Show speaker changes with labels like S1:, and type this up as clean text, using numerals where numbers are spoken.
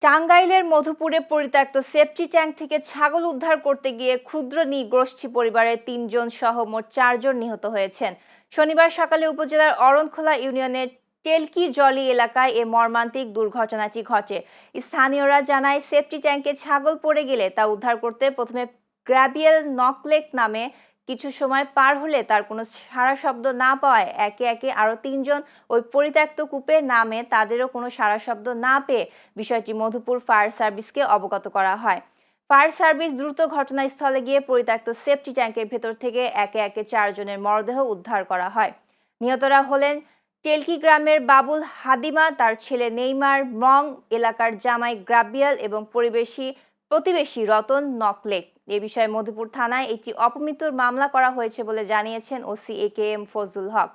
S1: টাঙ্গাইলের মধুপুরে পরিত্যক্ত সেপটি ট্যাঙ্ক থেকে ছাগল উদ্ধার করতে গিয়ে ক্ষুদ্র নৃগোষ্ঠী পরিবারের ৩ জন সহ মোট ৪ জন নিহত হয়েছেন। শনিবার সকালে উপজেলার অরণখোলা ইউনিয়নের টেলকি জলি এলাকায় এ মর্মান্তিক দুর্ঘটনাটি ঘটে। স্থানীয়রা জানায়, সেপটি ট্যাঙ্কে ছাগল পড়ে গেলে তা উদ্ধার করতে প্রথমে গ্রাবিয়েল নকলেক নামে কিছু সময় পার হলে তার কোনো সাড়া শব্দ না পাওয়ায় একে একে আরও ৩ জন ওই পরিত্যক্ত কূপে নামে তাদেরও কোনো সাড়া শব্দ না পেয়ে বিষয়টি মধুপুর ফায়ার সার্ভিসকে অবগত করা হয়। ফায়ার সার্ভিস দ্রুত ঘটনাস্থলে গিয়ে পরিত্যক্ত সেপটি ট্যাঙ্কের ভেতর থেকে একে একে ৪ জনের মরদেহ উদ্ধার করা হয়। নিহতরা হলেন টেলকি গ্রামের বাবুল হাদিমা, তার ছেলে নেইমার, মং এলাকার জামাই গ্রাবিয়াল এবং প্রতিবেশী রতন নকলেক। এ বিষয়ে মধুপুর থানায় একটি অপমৃত্যুর মামলা করা হয়েছে বলে জানিয়েছেন ওসি AKM ফজলুল হক।